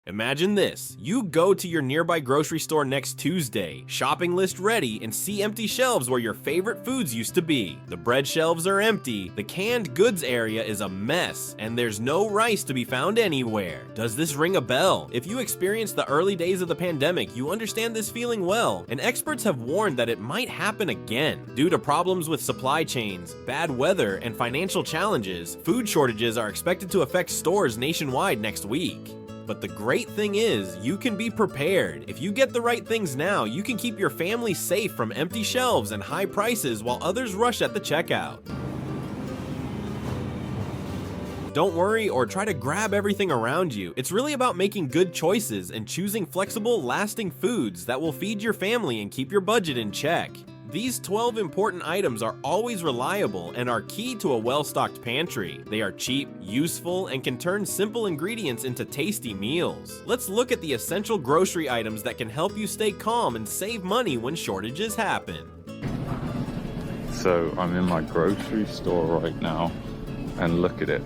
Imagine this, you go to your nearby grocery store next Tuesday, shopping list ready, and see empty shelves where your favorite foods used to be. The bread shelves are empty, the canned goods area is a mess, and there's no rice to be found anywhere. Does this ring a bell? If you experienced the early days of the pandemic, you understand this feeling well, and experts have warned that it might happen again. Due to problems with supply chains, bad weather, and financial challenges, food shortages are expected to affect stores nationwide next week. But the great thing is, you can be prepared. If you get the right things now, you can keep your family safe from empty shelves and high prices while others rush at the checkout. Don't worry or try to grab everything around you. It's really about making good choices and choosing flexible, lasting foods that will feed your family and keep your budget in check. These 12 important items are always reliable and are key to a well-stocked pantry. They are cheap, useful, and can turn simple ingredients into tasty meals. Let's look at the essential grocery items that can help you stay calm and save money when shortages happen. So I'm in my grocery store right now, and look at it.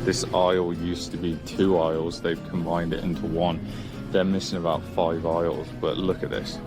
This aisle used to be 2 aisles, they've combined it into 1. They're missing about 5 aisles, but look at this.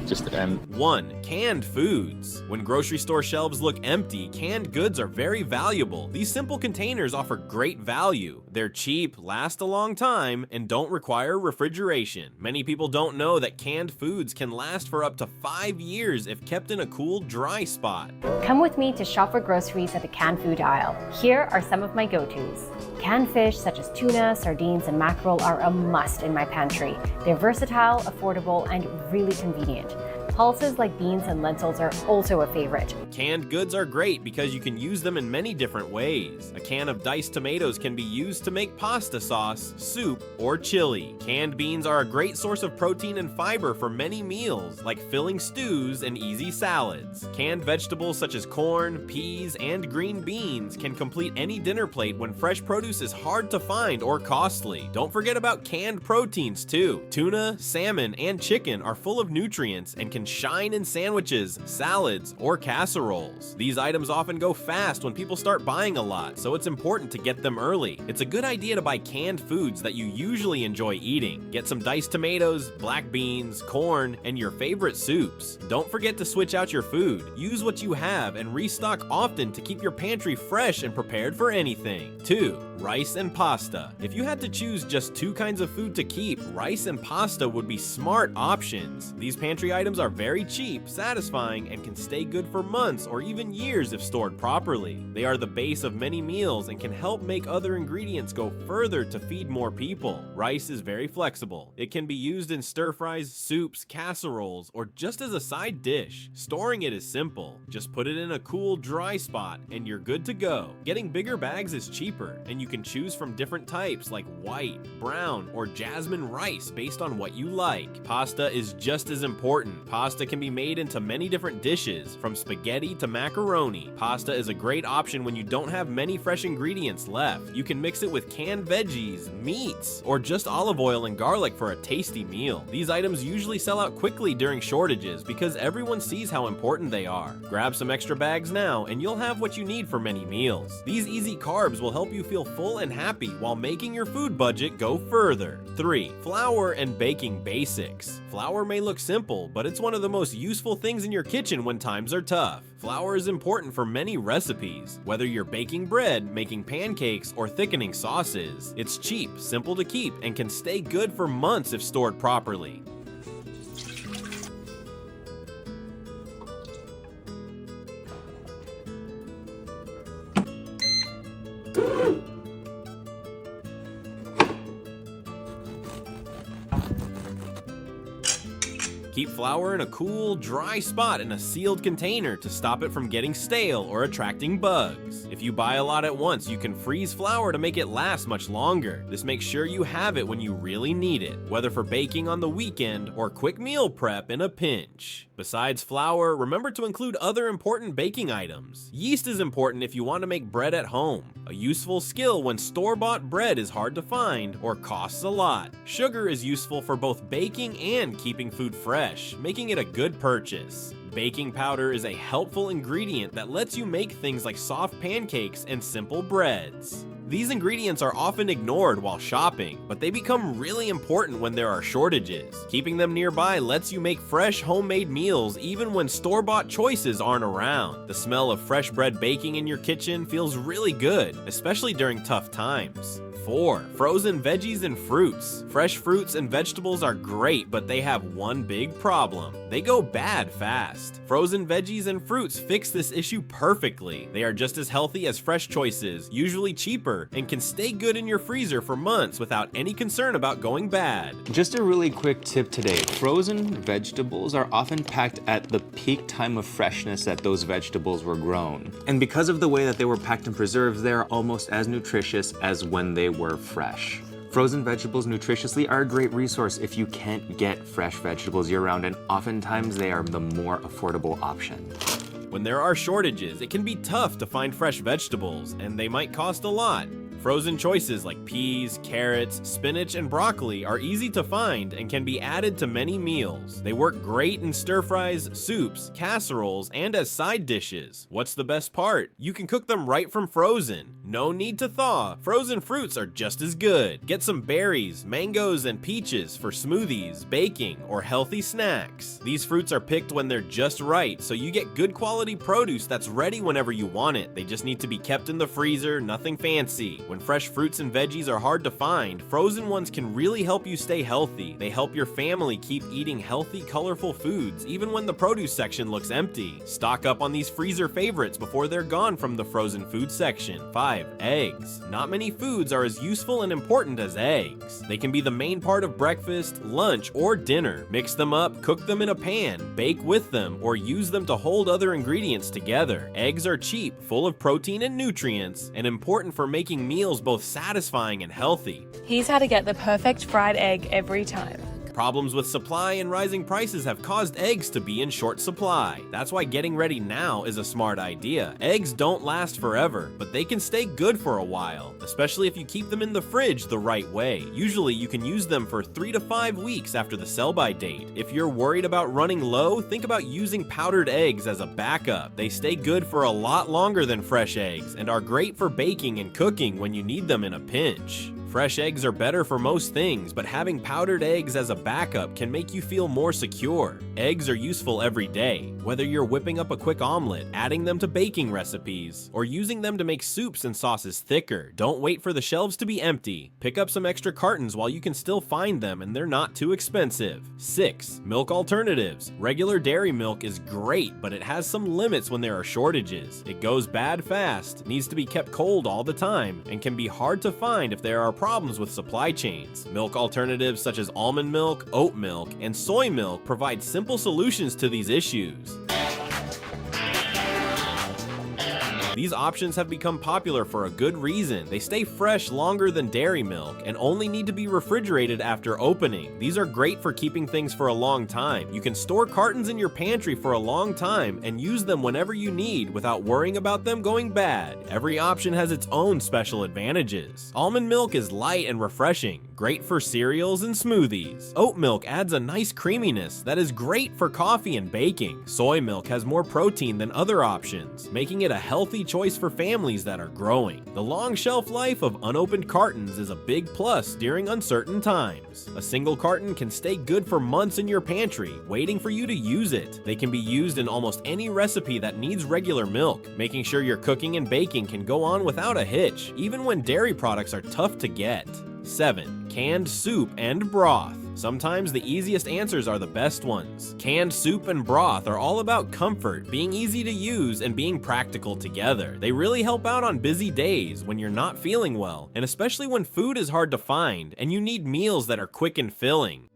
Just empty. 1. Canned foods. When grocery store shelves look empty, canned goods are very valuable. These simple containers offer great value. They're cheap, last a long time, and don't require refrigeration. Many people don't know that canned foods can last for up to 5 years if kept in a cool, dry spot. Come with me to shop for groceries at the canned food aisle. Here are some of my go-tos. Canned fish such as tuna, sardines, and mackerel are a must in my pantry. They're versatile, affordable, and really convenient. Pulses like beans and lentils are also a favorite. Canned goods are great because you can use them in many different ways. A can of diced tomatoes can be used to make pasta sauce, soup, or chili. Canned beans are a great source of protein and fiber for many meals, like filling stews and easy salads. Canned vegetables such as corn, peas, and green beans can complete any dinner plate when fresh produce is hard to find or costly. Don't forget about canned proteins too. Tuna, salmon, and chicken are full of nutrients and can shine in sandwiches, salads, or casseroles. These items often go fast when people start buying a lot, so it's important to get them early. It's a good idea to buy canned foods that you usually enjoy eating. Get some diced tomatoes, black beans, corn, and your favorite soups. Don't forget to switch out your food. Use what you have and restock often to keep your pantry fresh and prepared for anything. 2. Rice and pasta. If you had to choose just 2 kinds of food to keep, rice and pasta would be smart options. These pantry items are very cheap, satisfying, and can stay good for months or even years if stored properly. They are the base of many meals and can help make other ingredients go further to feed more people. Rice is very flexible. It can be used in stir-fries, soups, casseroles, or just as a side dish. Storing it is simple. Just put it in a cool, dry spot and you're good to go. Getting bigger bags is cheaper, and you can choose from different types like white, brown, or jasmine rice based on what you like. Pasta is just as important. Pasta can be made into many different dishes, from spaghetti to macaroni. Pasta is a great option when you don't have many fresh ingredients left. You can mix it with canned veggies, meats, or just olive oil and garlic for a tasty meal. These items usually sell out quickly during shortages because everyone sees how important they are. Grab some extra bags now and you'll have what you need for many meals. These easy carbs will help you feel full and happy while making your food budget go further. 3. Flour and baking basics. Flour may look simple, but it's one of the most useful things in your kitchen when times are tough. Flour is important for many recipes, whether you're baking bread, making pancakes, or thickening sauces. It's cheap, simple to keep, and can stay good for months if stored properly. Keep flour in a cool, dry spot in a sealed container to stop it from getting stale or attracting bugs. If you buy a lot at once, you can freeze flour to make it last much longer. This makes sure you have it when you really need it, whether for baking on the weekend or quick meal prep in a pinch. Besides flour, remember to include other important baking items. Yeast is important if you want to make bread at home, a useful skill when store-bought bread is hard to find or costs a lot. Sugar is useful for both baking and keeping food fresh, making it a good purchase. Baking powder is a helpful ingredient that lets you make things like soft pancakes and simple breads. These ingredients are often ignored while shopping, but they become really important when there are shortages. Keeping them nearby lets you make fresh homemade meals even when store-bought choices aren't around. The smell of fresh bread baking in your kitchen feels really good, especially during tough times. 4. Frozen veggies and fruits. Fresh fruits and vegetables are great, but they have one big problem. They go bad fast. Frozen veggies and fruits fix this issue perfectly. They are just as healthy as fresh choices, usually cheaper, and can stay good in your freezer for months without any concern about going bad. Just a really quick tip today. Frozen vegetables are often packed at the peak time of freshness that those vegetables were grown. And because of the way that they were packed and preserved, they are almost as nutritious as when they were fresh. Frozen vegetables nutritiously are a great resource if you can't get fresh vegetables year-round, and oftentimes they are the more affordable option. When there are shortages, it can be tough to find fresh vegetables, and they might cost a lot. Frozen choices like peas, carrots, spinach, and broccoli are easy to find and can be added to many meals. They work great in stir-fries, soups, casseroles, and as side dishes. What's the best part? You can cook them right from frozen. No need to thaw. Frozen fruits are just as good. Get some berries, mangoes, and peaches for smoothies, baking, or healthy snacks. These fruits are picked when they're just right, so you get good quality produce that's ready whenever you want it. They just need to be kept in the freezer, nothing fancy. When fresh fruits and veggies are hard to find, frozen ones can really help you stay healthy. They help your family keep eating healthy, colorful foods, even when the produce section looks empty. Stock up on these freezer favorites before they're gone from the frozen food section. 5. Eggs. Not many foods are as useful and important as eggs. They can be the main part of breakfast, lunch, or dinner. Mix them up, cook them in a pan, bake with them, or use them to hold other ingredients together. Eggs are cheap, full of protein and nutrients, and important for making meals both satisfying and healthy. Here's how to get the perfect fried egg every time. Problems with supply and rising prices have caused eggs to be in short supply. That's why getting ready now is a smart idea. Eggs don't last forever, but they can stay good for a while, especially if you keep them in the fridge the right way. Usually you can use them for 3 to 5 weeks after the sell-by date. If you're worried about running low, think about using powdered eggs as a backup. They stay good for a lot longer than fresh eggs and are great for baking and cooking when you need them in a pinch. Fresh eggs are better for most things, but having powdered eggs as a backup can make you feel more secure. Eggs are useful every day, whether you're whipping up a quick omelet, adding them to baking recipes, or using them to make soups and sauces thicker. Don't wait for the shelves to be empty. Pick up some extra cartons while you can still find them and they're not too expensive. 6. Milk alternatives. Regular dairy milk is great, but it has some limits when there are shortages. It goes bad fast, needs to be kept cold all the time, and can be hard to find if there are problems with supply chains. Milk alternatives such as almond milk, oat milk, and soy milk provide simple solutions to these issues. These options have become popular for a good reason. They stay fresh longer than dairy milk and only need to be refrigerated after opening. These are great for keeping things for a long time. You can store cartons in your pantry for a long time and use them whenever you need without worrying about them going bad. Every option has its own special advantages. Almond milk is light and refreshing, great for cereals and smoothies. Oat milk adds a nice creaminess that is great for coffee and baking. Soy milk has more protein than other options, making it a healthy choice for families that are growing. The long shelf life of unopened cartons is a big plus during uncertain times. A single carton can stay good for months in your pantry, waiting for you to use it. They can be used in almost any recipe that needs regular milk, making sure your cooking and baking can go on without a hitch, even when dairy products are tough to get. 7. Canned soup and broth. Sometimes the easiest answers are the best ones. Canned soup and broth are all about comfort, being easy to use, and being practical together. They really help out on busy days when you're not feeling well, and especially when food is hard to find and you need meals that are quick and filling.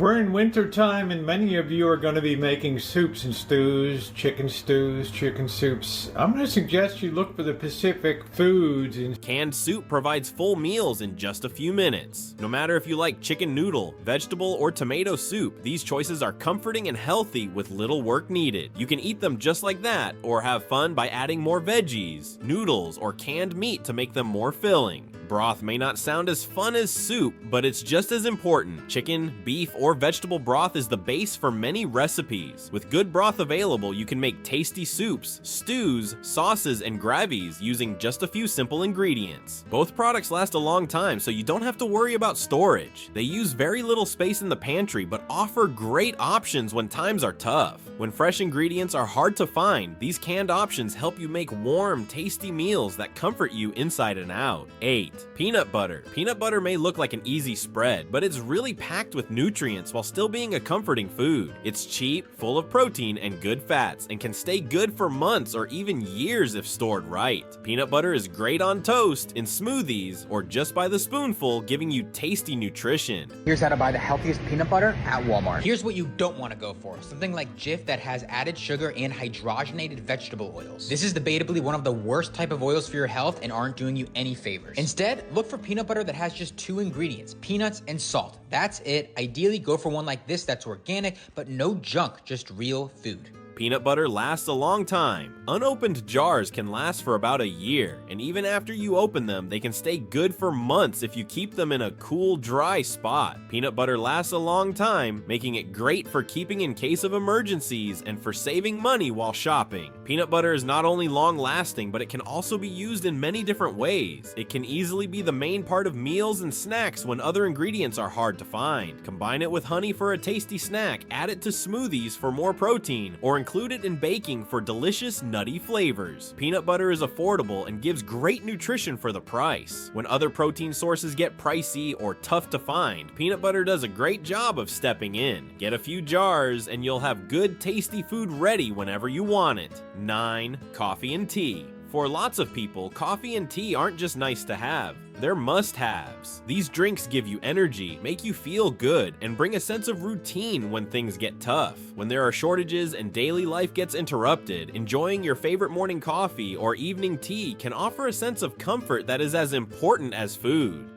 We're in winter time and many of you are going to be making soups and stews, chicken soups. I'm going to suggest you look for the Pacific foods. Canned soup provides full meals in just a few minutes. No matter if you like chicken noodle, vegetable, or tomato soup, these choices are comforting and healthy with little work needed. You can eat them just like that or have fun by adding more veggies, noodles, or canned meat to make them more filling. Broth may not sound as fun as soup, but it's just as important. Chicken, beef, or vegetable broth is the base for many recipes. With good broth available, you can make tasty soups, stews, sauces, and gravies using just a few simple ingredients. Both products last a long time, so you don't have to worry about storage. They use very little space in the pantry, but offer great options when times are tough. When fresh ingredients are hard to find, these canned options help you make warm, tasty meals that comfort you inside and out. 8. Peanut butter. Peanut butter may look like an easy spread, but it's really packed with nutrients while still being a comforting food. It's cheap, full of protein and good fats, and can stay good for months or even years if stored right. Peanut butter is great on toast, in smoothies, or just by the spoonful, giving you tasty nutrition. Here's how to buy the healthiest peanut butter at Walmart. Here's what you don't want to go for. Something like Jif that has added sugar and hydrogenated vegetable oils. This is debatably one of the worst type of oils for your health and aren't doing you any favors. Instead, look for peanut butter that has just 2 ingredients, peanuts and salt. That's it. Ideally, go for one like this that's organic, but no junk, just real food. Peanut butter lasts a long time. Unopened jars can last for about a year, and even after you open them, they can stay good for months if you keep them in a cool, dry spot. Peanut butter lasts a long time, making it great for keeping in case of emergencies and for saving money while shopping. Peanut butter is not only long-lasting, but it can also be used in many different ways. It can easily be the main part of meals and snacks when other ingredients are hard to find. Combine it with honey for a tasty snack, add it to smoothies for more protein, or include it in baking for delicious nutty flavors. Peanut butter is affordable and gives great nutrition for the price. When other protein sources get pricey or tough to find, peanut butter does a great job of stepping in. Get a few jars and you'll have good, tasty food ready whenever you want it. 9. Coffee and tea. For lots of people, coffee and tea aren't just nice to have, they're must-haves. These drinks give you energy, make you feel good, and bring a sense of routine when things get tough. When there are shortages and daily life gets interrupted, enjoying your favorite morning coffee or evening tea can offer a sense of comfort that is as important as food.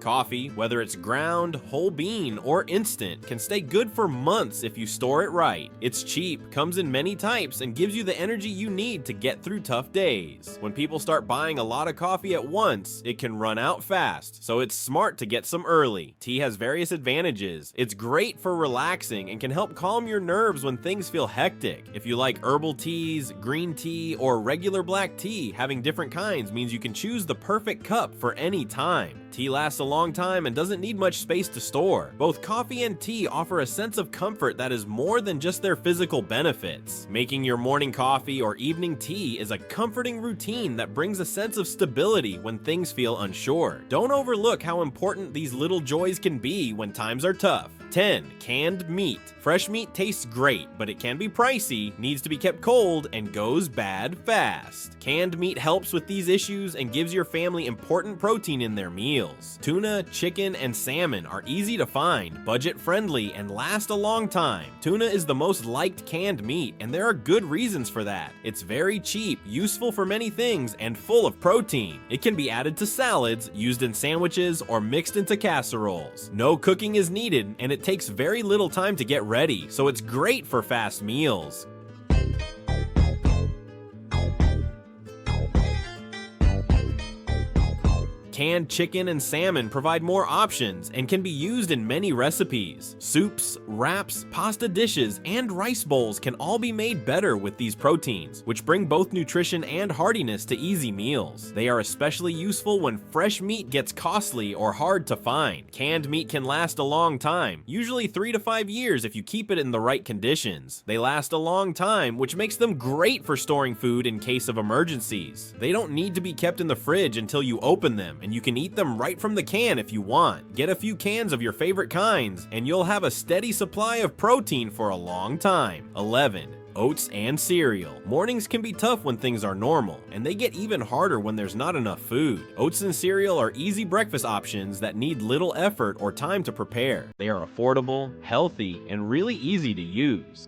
Coffee, whether it's ground, whole bean, or instant, can stay good for months if you store it right. It's cheap, comes in many types, and gives you the energy you need to get through tough days. When people start buying a lot of coffee at once, it can run out fast, so it's smart to get some early. Tea has various advantages. It's great for relaxing and can help calm your nerves when things feel hectic. If you like herbal teas, green tea, or regular black tea, having different kinds means you can choose the perfect cup for any time. Tea lasts a long time and doesn't need much space to store. Both coffee and tea offer a sense of comfort that is more than just their physical benefits. Making your morning coffee or evening tea is a comforting routine that brings a sense of stability when things feel unsure. Don't overlook how important these little joys can be when times are tough. 10. Canned meat. Fresh meat tastes great, but it can be pricey, needs to be kept cold, and goes bad fast. Canned meat helps with these issues and gives your family important protein in their meals. Tuna, chicken, and salmon are easy to find, budget-friendly, and last a long time. Tuna is the most liked canned meat, and there are good reasons for that. It's very cheap, useful for many things, and full of protein. It can be added to salads, used in sandwiches, or mixed into casseroles. No cooking is needed, and it takes very little time to get ready, so it's great for fast meals. Canned chicken and salmon provide more options and can be used in many recipes. Soups, wraps, pasta dishes, and rice bowls can all be made better with these proteins, which bring both nutrition and heartiness to easy meals. They are especially useful when fresh meat gets costly or hard to find. Canned meat can last a long time, usually 3 to 5 years if you keep it in the right conditions. They last a long time, which makes them great for storing food in case of emergencies. They don't need to be kept in the fridge until you open them, and you can eat them right from the can if you want. Get a few cans of your favorite kinds, and you'll have a steady supply of protein for a long time. 11. Oats and cereal. Mornings can be tough when things are normal, and they get even harder when there's not enough food. Oats and cereal are easy breakfast options that need little effort or time to prepare. They are affordable, healthy, and really easy to use.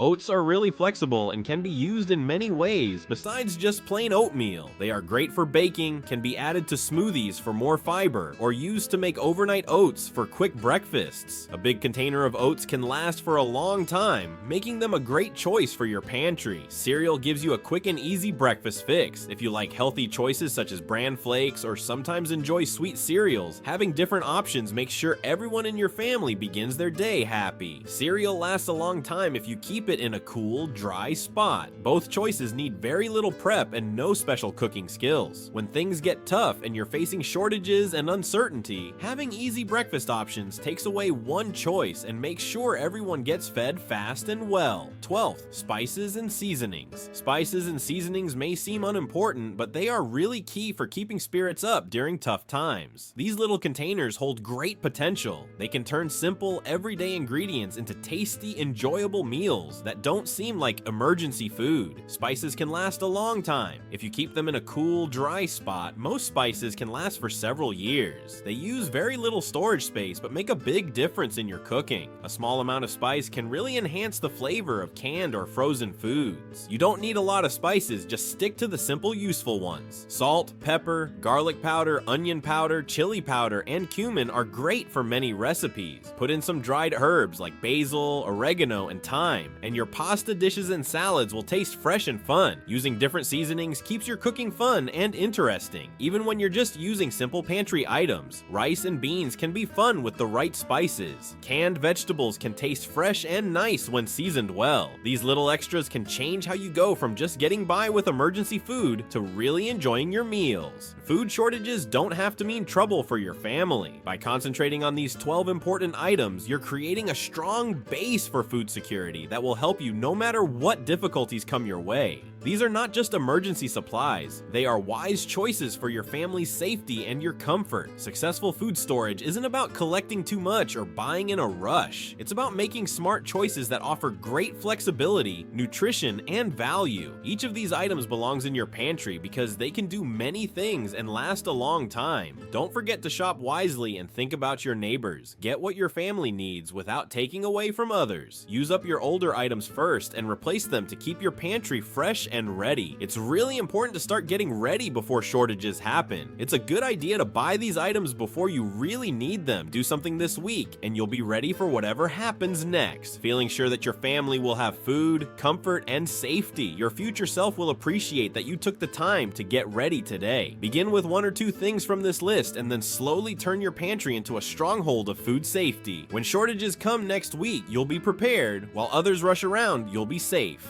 Oats are really flexible and can be used in many ways besides just plain oatmeal. They are great for baking, can be added to smoothies for more fiber, or used to make overnight oats for quick breakfasts. A big container of oats can last for a long time, making them a great choice for your pantry. Cereal gives you a quick and easy breakfast fix. If you like healthy choices such as bran flakes or sometimes enjoy sweet cereals, having different options makes sure everyone in your family begins their day happy. Cereal lasts a long time if you keep it in a cool, dry spot. Both choices need very little prep and no special cooking skills. When things get tough and you're facing shortages and uncertainty, having easy breakfast options takes away one choice and makes sure everyone gets fed fast and well. 12th, spices and seasonings. Spices and seasonings may seem unimportant, but they are really key for keeping spirits up during tough times. These little containers hold great potential. They can turn simple, everyday ingredients into tasty, enjoyable meals that don't seem like emergency food. Spices can last a long time. If you keep them in a cool, dry spot, most spices can last for several years. They use very little storage space but make a big difference in your cooking. A small amount of spice can really enhance the flavor of canned or frozen foods. You don't need a lot of spices, just stick to the simple, useful ones. Salt, pepper, garlic powder, onion powder, chili powder, and cumin are great for many recipes. Put in some dried herbs like basil, oregano, and thyme, and your pasta dishes and salads will taste fresh and fun. Using different seasonings keeps your cooking fun and interesting. Even when you're just using simple pantry items, rice and beans can be fun with the right spices. Canned vegetables can taste fresh and nice when seasoned well. These little extras can change how you go from just getting by with emergency food to really enjoying your meals. Food shortages don't have to mean trouble for your family. By concentrating on these 12 important items, you're creating a strong base for food security that will help you no matter what difficulties come your way. These are not just emergency supplies, they are wise choices for your family's safety and your comfort. Successful food storage isn't about collecting too much or buying in a rush. It's about making smart choices that offer great flexibility, nutrition, and value. Each of these items belongs in your pantry because they can do many things and last a long time. Don't forget to shop wisely and think about your neighbors. Get what your family needs without taking away from others. Use up your older items first and replace them to keep your pantry fresh and ready. It's really important to start getting ready before shortages happen. It's a good idea to buy these items before you really need them. Do something this week and you'll be ready for whatever happens next. Feeling sure that your family will have food, comfort, and safety. Your future self will appreciate that you took the time to get ready today. Begin with 1 or 2 things from this list and then slowly turn your pantry into a stronghold of food safety. When shortages come next week, you'll be prepared. While others rush around, you'll be safe.